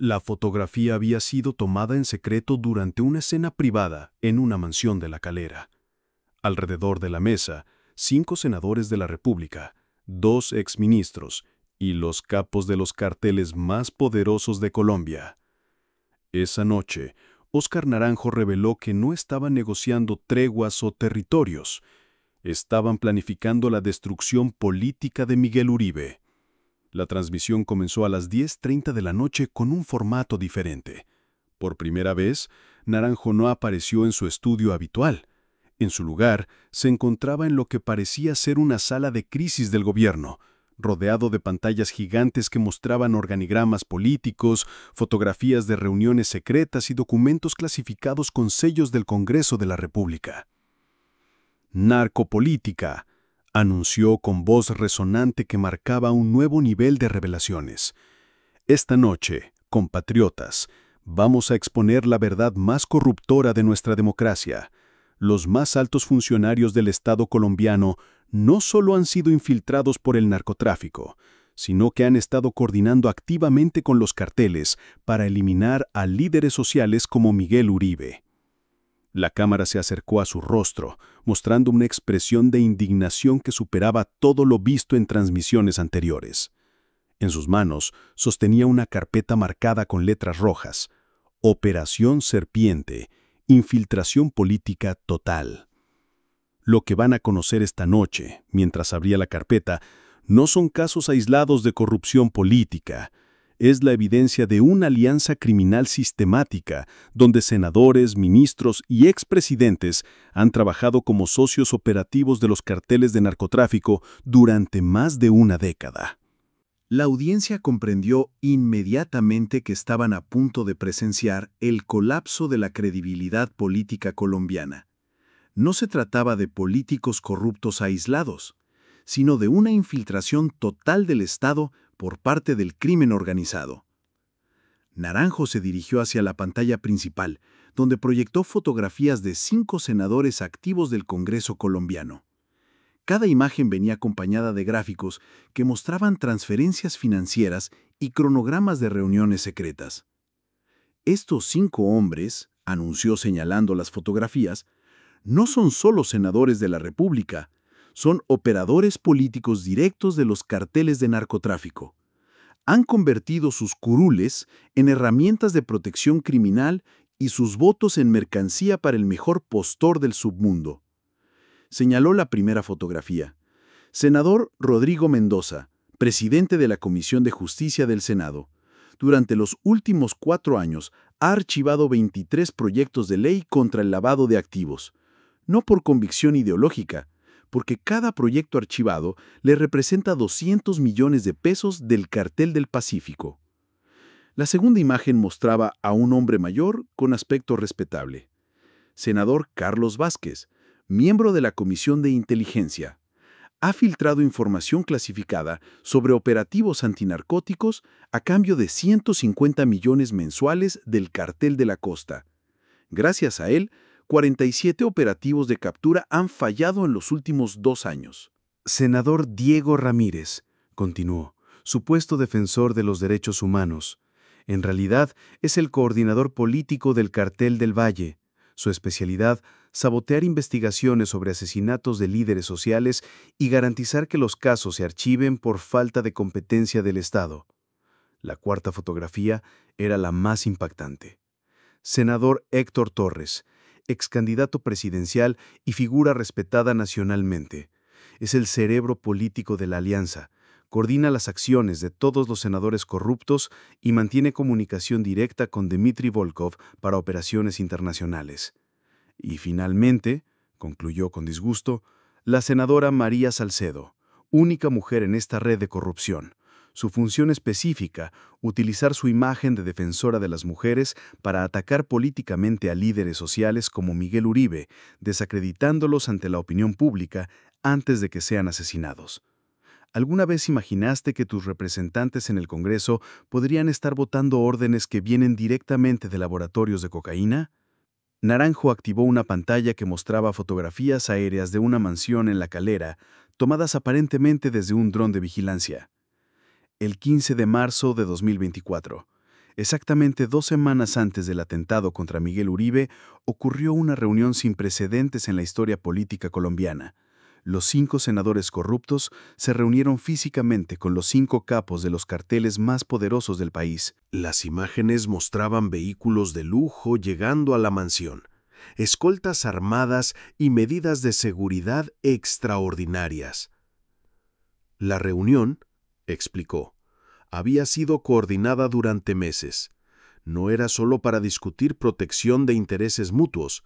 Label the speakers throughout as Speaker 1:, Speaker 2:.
Speaker 1: La fotografía había sido tomada en secreto durante una cena privada en una mansión de La Calera. Alrededor de la mesa, 5 senadores de la República, 2 exministros y los capos de los carteles más poderosos de Colombia. Esa noche, Óscar Naranjo reveló que no estaban negociando treguas o territorios. Estaban planificando la destrucción política de Miguel Uribe. La transmisión comenzó a las 10:30 de la noche con un formato diferente. Por primera vez, Naranjo no apareció en su estudio habitual. En su lugar, se encontraba en lo que parecía ser una sala de crisis del gobierno, rodeado de pantallas gigantes que mostraban organigramas políticos, fotografías de reuniones secretas y documentos clasificados con sellos del Congreso de la República. Narcopolítica, anunció con voz resonante que marcaba un nuevo nivel de revelaciones. Esta noche, compatriotas, vamos a exponer la verdad más corruptora de nuestra democracia. Los más altos funcionarios del Estado colombiano no solo han sido infiltrados por el narcotráfico, sino que han estado coordinando activamente con los carteles para eliminar a líderes sociales como Miguel Uribe. La cámara se acercó a su rostro, mostrando una expresión de indignación que superaba todo lo visto en transmisiones anteriores. En sus manos sostenía una carpeta marcada con letras rojas: Operación Serpiente, infiltración política total. Lo que van a conocer esta noche, mientras abría la carpeta, no son casos aislados de corrupción política. Es la evidencia de una alianza criminal sistemática, donde senadores, ministros y expresidentes han trabajado como socios operativos de los carteles de narcotráfico durante más de una década. La audiencia comprendió inmediatamente que estaban a punto de presenciar el colapso de la credibilidad política colombiana. No se trataba de políticos corruptos aislados, sino de una infiltración total del Estado por parte del crimen organizado. Naranjo se dirigió hacia la pantalla principal, donde proyectó fotografías de 5 senadores activos del Congreso colombiano. Cada imagen venía acompañada de gráficos que mostraban transferencias financieras y cronogramas de reuniones secretas. Estos 5 hombres, anunció señalando las fotografías, no son solo senadores de la República, son operadores políticos directos de los carteles de narcotráfico. Han convertido sus curules en herramientas de protección criminal y sus votos en mercancía para el mejor postor del submundo. Señaló la primera fotografía. Senador Rodrigo Mendoza, presidente de la Comisión de Justicia del Senado. Durante los últimos 4 años ha archivado 23 proyectos de ley contra el lavado de activos. No por convicción ideológica, porque cada proyecto archivado le representa 200 millones de pesos del Cartel del Pacífico. La segunda imagen mostraba a un hombre mayor con aspecto respetable. Senador Carlos Vázquez, miembro de la Comisión de Inteligencia, ha filtrado información clasificada sobre operativos antinarcóticos a cambio de 150 millones mensuales del Cartel de la Costa. Gracias a él, 47 operativos de captura han fallado en los últimos 2 años.
Speaker 2: Senador Diego Ramírez, continuó, supuesto defensor de los derechos humanos. En realidad, es el coordinador político del Cartel del Valle. Su especialidad, sabotear investigaciones sobre asesinatos de líderes sociales y garantizar que los casos se archiven por falta de competencia del Estado. La cuarta fotografía era la más impactante. Senador Héctor Torres, excandidato presidencial y figura respetada nacionalmente. Es el cerebro político de la alianza, coordina las acciones de todos los senadores corruptos y mantiene comunicación directa con Dmitry Volkov para operaciones internacionales. Y finalmente, concluyó con disgusto, la senadora María Salcedo, única mujer en esta red de corrupción. Su función específica, utilizar su imagen de defensora de las mujeres para atacar políticamente a líderes sociales como Miguel Uribe, desacreditándolos ante la opinión pública antes de que sean asesinados. ¿Alguna vez imaginaste que tus representantes en el Congreso podrían estar votando órdenes que vienen directamente de laboratorios de cocaína? Naranjo activó una pantalla que mostraba fotografías aéreas de una mansión en La Calera, tomadas aparentemente desde un dron de vigilancia. El 15 de marzo de 2024. Exactamente 2 semanas antes del atentado contra Miguel Uribe, ocurrió una reunión sin precedentes en la historia política colombiana. Los 5 senadores corruptos se reunieron físicamente con los 5 capos de los carteles más poderosos del país.
Speaker 1: Las imágenes mostraban vehículos de lujo llegando a la mansión, escoltas armadas y medidas de seguridad extraordinarias. La reunión, explicó, había sido coordinada durante meses. No era solo para discutir protección de intereses mutuos,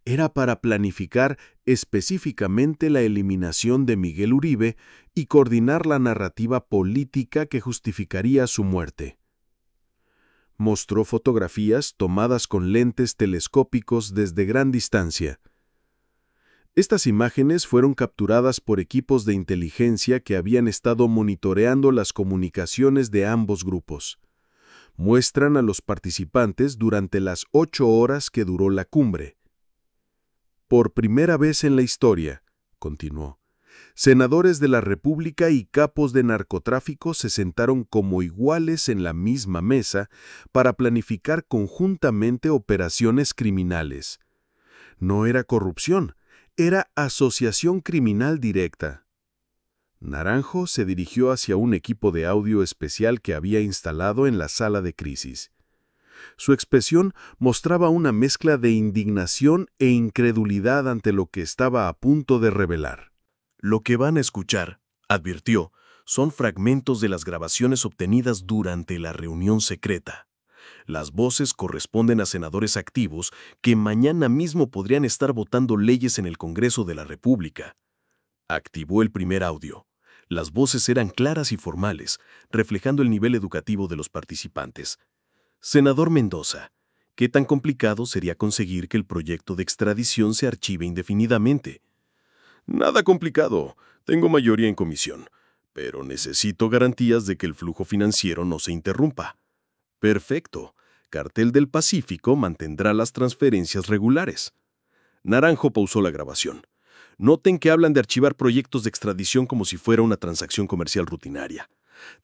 Speaker 1: era para planificar específicamente la eliminación de Miguel Uribe y coordinar la narrativa política que justificaría su muerte. Mostró fotografías tomadas con lentes telescópicos desde gran distancia. Estas imágenes fueron capturadas por equipos de inteligencia que habían estado monitoreando las comunicaciones de ambos grupos. Muestran a los participantes durante las 8 horas que duró la cumbre. Por primera vez en la historia, continuó, senadores de la República y capos de narcotráfico se sentaron como iguales en la misma mesa para planificar conjuntamente operaciones criminales. No era corrupción, era asociación criminal directa. Naranjo se dirigió hacia un equipo de audio especial que había instalado en la sala de crisis. Su expresión mostraba una mezcla de indignación e incredulidad ante lo que estaba a punto de revelar.
Speaker 3: Lo que van a escuchar, advirtió, son fragmentos de las grabaciones obtenidas durante la reunión secreta. Las voces corresponden a senadores activos que mañana mismo podrían estar votando leyes en el Congreso de la República. Activó el primer audio. Las voces eran claras y formales, reflejando el nivel educativo de los participantes. Senador Mendoza, ¿qué tan complicado sería conseguir que el proyecto de extradición se archive indefinidamente? Nada complicado. Tengo mayoría en comisión, pero necesito garantías de que el flujo financiero no se interrumpa. Perfecto. Cartel del Pacífico mantendrá las transferencias regulares. Naranjo pausó la grabación. Noten que hablan de archivar proyectos de extradición como si fuera una transacción comercial rutinaria.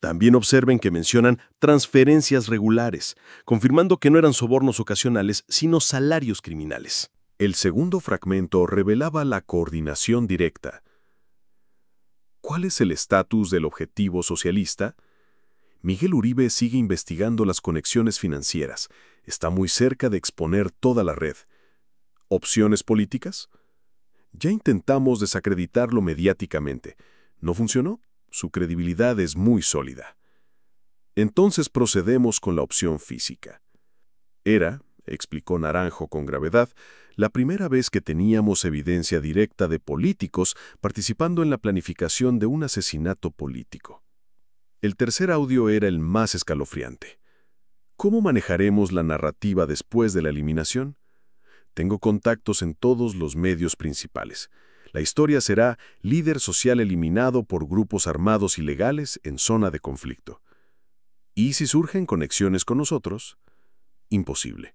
Speaker 3: También observen que mencionan transferencias regulares, confirmando que no eran sobornos ocasionales, sino salarios criminales.
Speaker 1: El segundo fragmento revelaba la coordinación directa. ¿Cuál es el estatus del objetivo socialista? Miguel Uribe sigue investigando las conexiones financieras. Está muy cerca de exponer toda la red. ¿Opciones políticas? Ya intentamos desacreditarlo mediáticamente. ¿No funcionó? Su credibilidad es muy sólida. Entonces procedemos con la opción física. Era, explicó Naranjo con gravedad, la primera vez que teníamos evidencia directa de políticos participando en la planificación de un asesinato político. El tercer audio era el más escalofriante. ¿Cómo manejaremos la narrativa después de la eliminación? Tengo contactos en todos los medios principales. La historia será líder social eliminado por grupos armados ilegales en zona de conflicto. ¿Y si surgen conexiones con nosotros? Imposible.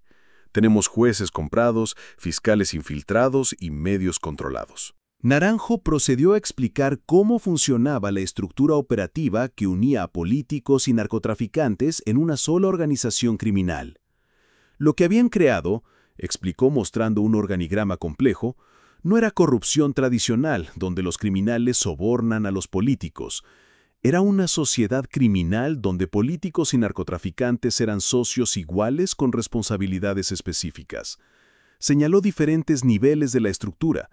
Speaker 1: Tenemos jueces comprados, fiscales infiltrados y medios controlados.
Speaker 4: Naranjo procedió a explicar cómo funcionaba la estructura operativa que unía a políticos y narcotraficantes en una sola organización criminal. Lo que habían creado, explicó mostrando un organigrama complejo, no era corrupción tradicional donde los criminales sobornan a los políticos. Era una sociedad criminal donde políticos y narcotraficantes eran socios iguales con responsabilidades específicas. Señaló diferentes niveles de la estructura.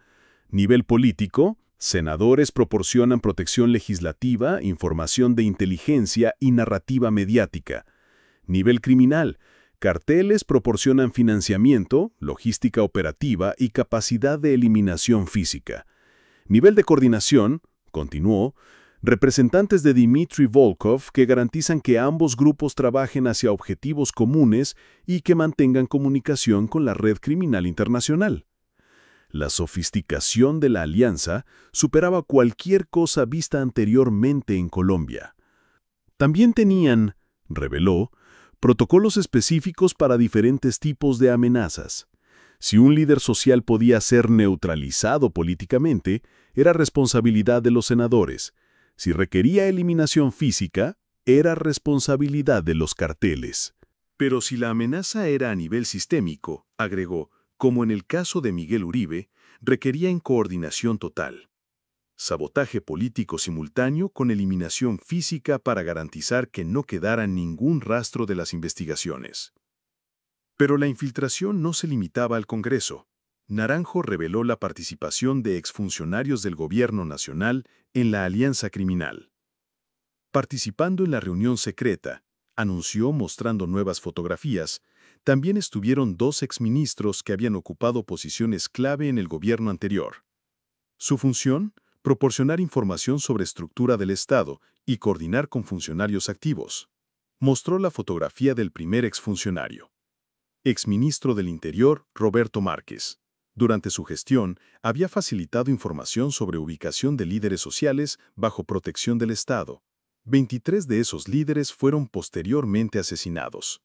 Speaker 4: Nivel político, senadores proporcionan protección legislativa, información de inteligencia y narrativa mediática. Nivel criminal, carteles proporcionan financiamiento, logística operativa y capacidad de eliminación física. Nivel de coordinación, continuó, representantes de Dmitry Volkov que garantizan que ambos grupos trabajen hacia objetivos comunes y que mantengan comunicación con la red criminal internacional. La sofisticación de la alianza superaba cualquier cosa vista anteriormente en Colombia. También tenían, reveló, protocolos específicos para diferentes tipos de amenazas. Si un líder social podía ser neutralizado políticamente, era responsabilidad de los senadores. Si requería eliminación física, era responsabilidad de los carteles.
Speaker 1: Pero si la amenaza era a nivel sistémico, agregó, como en el caso de Miguel Uribe, requería en coordinación total. Sabotaje político simultáneo con eliminación física para garantizar que no quedara ningún rastro de las investigaciones. Pero la infiltración no se limitaba al Congreso. Naranjo reveló la participación de exfuncionarios del Gobierno Nacional en la alianza criminal. Participando en la reunión secreta, anunció mostrando nuevas fotografías, también estuvieron 2 exministros que habían ocupado posiciones clave en el gobierno anterior. Su función, proporcionar información sobre estructura del Estado y coordinar con funcionarios activos. Mostró la fotografía del primer exfuncionario. Exministro del Interior, Roberto Márquez. Durante su gestión, había facilitado información sobre ubicación de líderes sociales bajo protección del Estado. 23 de esos líderes fueron posteriormente asesinados.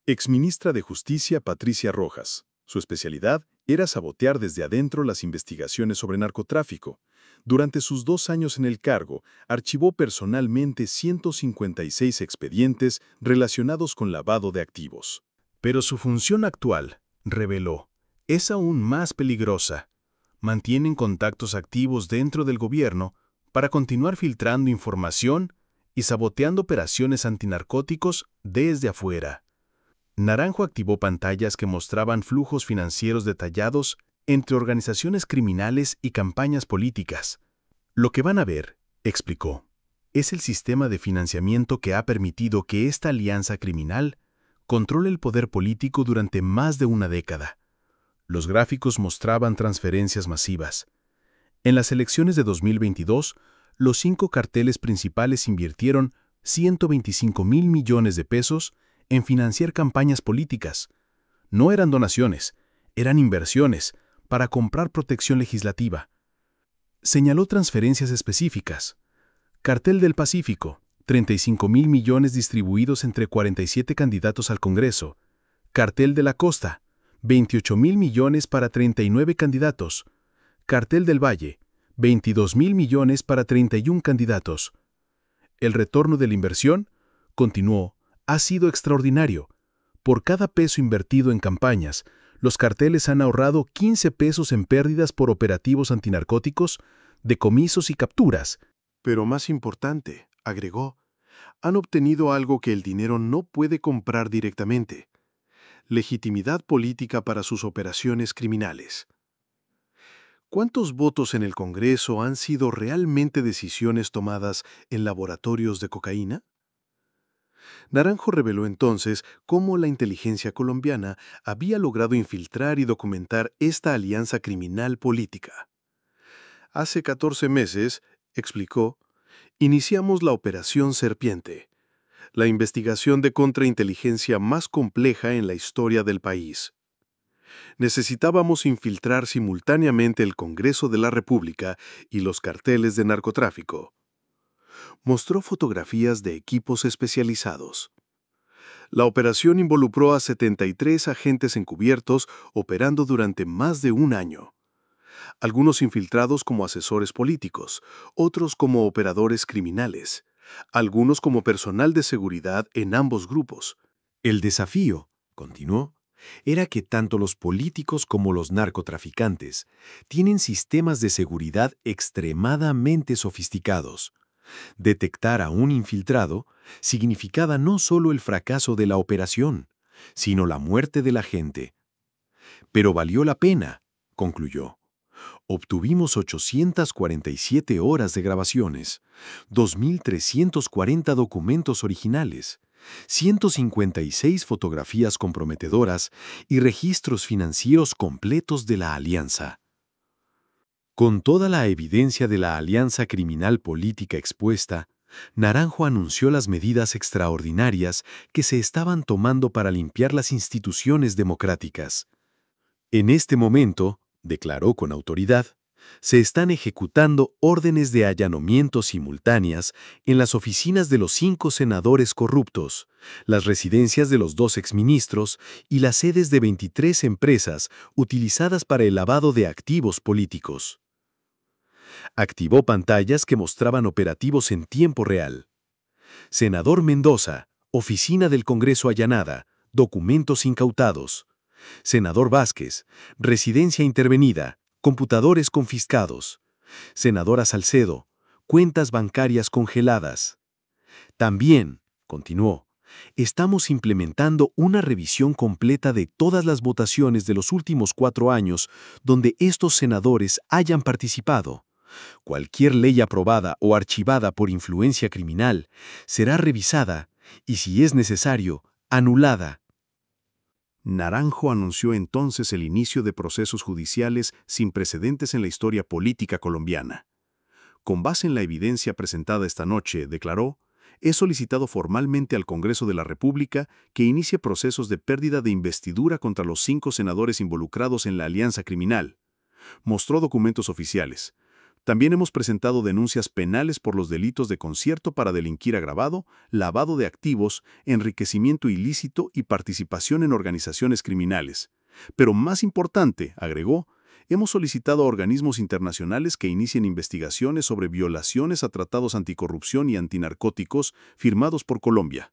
Speaker 1: Exministra de Justicia Patricia Rojas. Su especialidad era sabotear desde adentro las investigaciones sobre narcotráfico. Durante sus 2 años en el cargo, archivó personalmente 156 expedientes relacionados con lavado de activos.
Speaker 4: Pero su función actual, reveló, es aún más peligrosa. Mantienen contactos activos dentro del gobierno para continuar filtrando información y saboteando operaciones antinarcóticos desde afuera. Naranjo activó pantallas que mostraban flujos financieros detallados entre organizaciones criminales y campañas políticas. Lo que van a ver, explicó, es el sistema de financiamiento que ha permitido que esta alianza criminal controle el poder político durante más de una década. Los gráficos mostraban transferencias masivas. En las elecciones de 2022, los 5 carteles principales invirtieron 125,000 millones de pesos en financiar campañas políticas. No eran donaciones, eran inversiones para comprar protección legislativa. Señaló transferencias específicas. Cartel del Pacífico, 35,000 millones distribuidos entre 47 candidatos al Congreso. Cartel de la Costa, 28,000 millones para 39 candidatos. Cartel del Valle, 22,000 millones para 31 candidatos. El retorno de la inversión, continuó, ha sido extraordinario. Por cada peso invertido en campañas, los carteles han ahorrado 15 pesos en pérdidas por operativos antinarcóticos, decomisos y capturas.
Speaker 3: Pero más importante, agregó, han obtenido algo que el dinero no puede comprar directamente: legitimidad política para sus operaciones criminales. ¿Cuántos votos en el Congreso han sido realmente decisiones tomadas en laboratorios de cocaína? Naranjo reveló entonces cómo la inteligencia colombiana había logrado infiltrar y documentar esta alianza criminal política. Hace 14 meses, explicó, iniciamos la Operación Serpiente, la investigación de contrainteligencia más compleja en la historia del país. Necesitábamos infiltrar simultáneamente el Congreso de la República y los carteles de narcotráfico. Mostró fotografías de equipos especializados. La operación involucró a 73 agentes encubiertos operando durante más de un año. Algunos infiltrados como asesores políticos, otros como operadores criminales, algunos como personal de seguridad en ambos grupos.
Speaker 5: El desafío, continuó, era que tanto los políticos como los narcotraficantes tienen sistemas de seguridad extremadamente sofisticados. Detectar a un infiltrado significaba no solo el fracaso de la operación, sino la muerte del agente. Pero valió la pena, concluyó. Obtuvimos 847 horas de grabaciones, 2.340 documentos originales, 156 fotografías comprometedoras y registros financieros completos de la alianza. Con toda la evidencia de la alianza criminal política expuesta, Naranjo anunció las medidas extraordinarias que se estaban tomando para limpiar las instituciones democráticas. En este momento, declaró con autoridad, se están ejecutando órdenes de allanamiento simultáneas en las oficinas de los 5 senadores corruptos, las residencias de los 2 exministros y las sedes de 23 empresas utilizadas para el lavado de activos políticos. Activó pantallas que mostraban operativos en tiempo real. Senador Mendoza,
Speaker 3: Oficina del Congreso allanada, documentos incautados. Senador Vázquez, residencia intervenida, computadores confiscados. Senadora Salcedo, cuentas bancarias congeladas. También, continuó, estamos implementando una revisión completa de todas las votaciones de los últimos 4 años donde estos senadores hayan participado. Cualquier ley aprobada o archivada por influencia criminal será revisada y, si es necesario, anulada.
Speaker 1: Naranjo anunció entonces el inicio de procesos judiciales sin precedentes en la historia política colombiana. Con base en la evidencia presentada esta noche, declaró, he solicitado formalmente al Congreso de la República que inicie procesos de pérdida de investidura contra los 5 senadores involucrados en la alianza criminal. Mostró documentos oficiales. También hemos presentado denuncias penales por los delitos de concierto para delinquir agravado, lavado de activos, enriquecimiento ilícito y participación en organizaciones criminales. Pero más importante, agregó, hemos solicitado a organismos internacionales que inicien investigaciones sobre violaciones a tratados anticorrupción y antinarcóticos firmados por Colombia.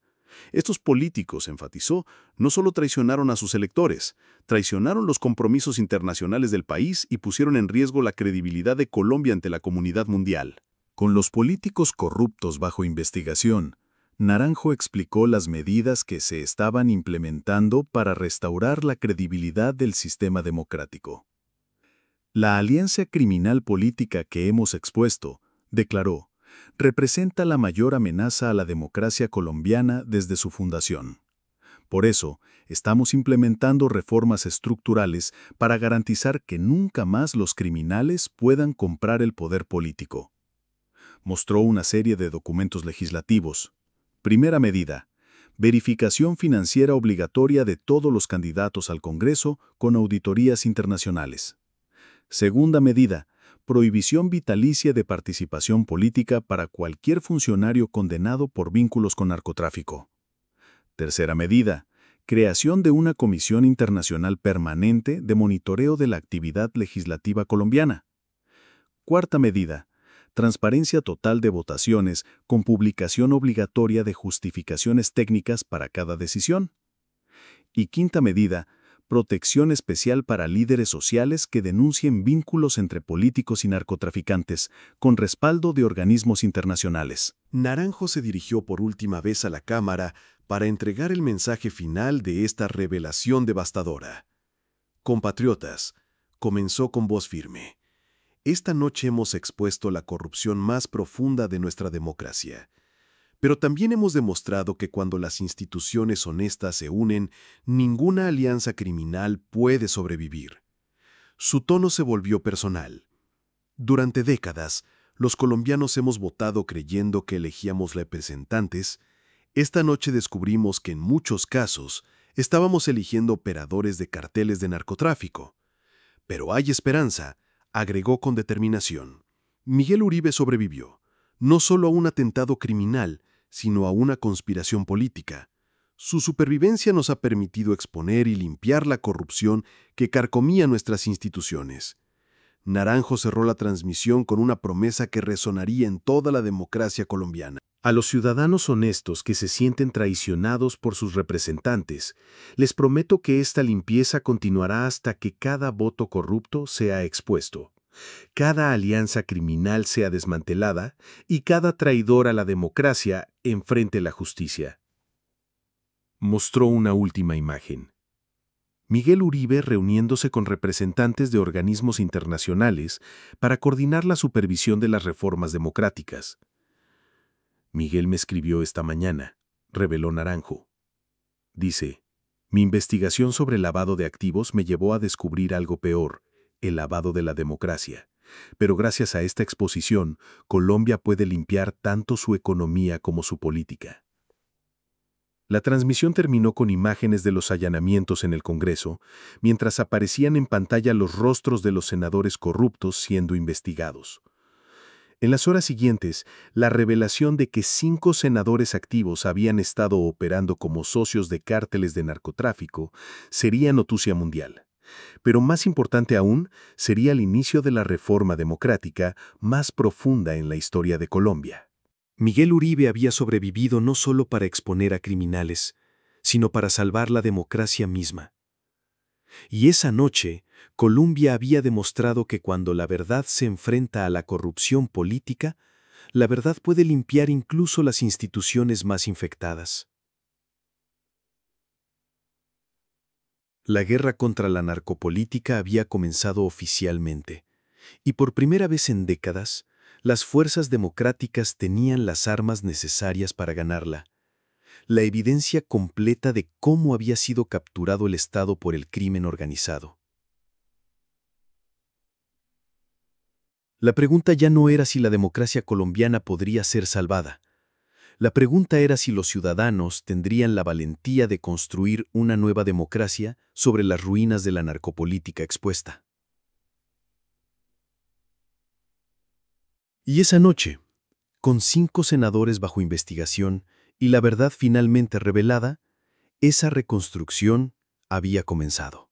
Speaker 1: Estos políticos, enfatizó, no solo traicionaron a sus electores, traicionaron los compromisos internacionales del país y pusieron en riesgo la credibilidad de Colombia ante la comunidad mundial. Con los políticos corruptos bajo investigación, Naranjo explicó las medidas que se estaban implementando para restaurar la credibilidad del sistema democrático. La alianza criminal política que hemos expuesto, declaró, representa la mayor amenaza a la democracia colombiana desde su fundación. Por eso, estamos implementando reformas estructurales para garantizar que nunca más los criminales puedan comprar el poder político. Mostró una serie de documentos legislativos. Primera medida, verificación financiera obligatoria de todos los candidatos al Congreso con auditorías internacionales. Segunda medida, prohibición vitalicia de participación política para cualquier funcionario condenado por vínculos con narcotráfico. Tercera medida, creación de una comisión internacional permanente de monitoreo de la actividad legislativa colombiana. Cuarta medida, transparencia total de votaciones con publicación obligatoria de justificaciones técnicas para cada decisión. Y quinta medida, protección especial para líderes sociales que denuncien vínculos entre políticos y narcotraficantes, con respaldo de organismos internacionales. Naranjo se dirigió por última vez a la Cámara para entregar el mensaje final de esta revelación devastadora. Compatriotas, comenzó con voz firme. Esta noche hemos expuesto la corrupción más profunda de nuestra democracia. Pero también hemos demostrado que cuando las instituciones honestas se unen, ninguna alianza criminal puede sobrevivir. Su tono se volvió personal. Durante décadas, los colombianos hemos votado creyendo que elegíamos representantes. Esta noche descubrimos que en muchos casos estábamos eligiendo operadores de carteles de narcotráfico. Pero hay esperanza, agregó con determinación. Miguel Uribe sobrevivió, no solo a un atentado criminal, sino a una conspiración política. Su supervivencia nos ha permitido exponer y limpiar la corrupción que carcomía nuestras instituciones. Naranjo cerró la transmisión con una promesa que resonaría en toda la democracia colombiana. A los ciudadanos honestos que se sienten traicionados por sus representantes, les prometo que esta limpieza continuará hasta que cada voto corrupto sea expuesto, cada alianza criminal sea desmantelada y cada traidor a la democracia enfrente la justicia. Mostró una última imagen. Miguel Uribe reuniéndose con representantes de organismos internacionales para coordinar la supervisión de las reformas democráticas. Miguel me escribió esta mañana, reveló Naranjo. Dice, mi investigación sobre el lavado de activos me llevó a descubrir algo peor, el lavado de la democracia. Pero gracias a esta exposición, Colombia puede limpiar tanto su economía como su política. La transmisión terminó con imágenes de los allanamientos en el Congreso, mientras aparecían en pantalla los rostros de los senadores corruptos siendo investigados. En las horas siguientes, la revelación de que 5 senadores activos habían estado operando como socios de cárteles de narcotráfico sería noticia mundial. Pero más importante aún, sería el inicio de la reforma democrática más profunda en la historia de Colombia.
Speaker 3: Miguel Uribe había sobrevivido no solo para exponer a criminales, sino para salvar la democracia misma. Y esa noche, Colombia había demostrado que cuando la verdad se enfrenta a la corrupción política, la verdad puede limpiar incluso las instituciones más infectadas. La guerra contra la narcopolítica había comenzado oficialmente, y por primera vez en décadas, las fuerzas democráticas tenían las armas necesarias para ganarla. La evidencia completa de cómo había sido capturado el Estado por el crimen organizado. La pregunta ya no era si la democracia colombiana podría ser salvada. La pregunta era si los ciudadanos tendrían la valentía de construir una nueva democracia sobre las ruinas de la narcopolítica expuesta. Y esa noche, con 5 senadores bajo investigación y la verdad finalmente revelada, esa reconstrucción había comenzado.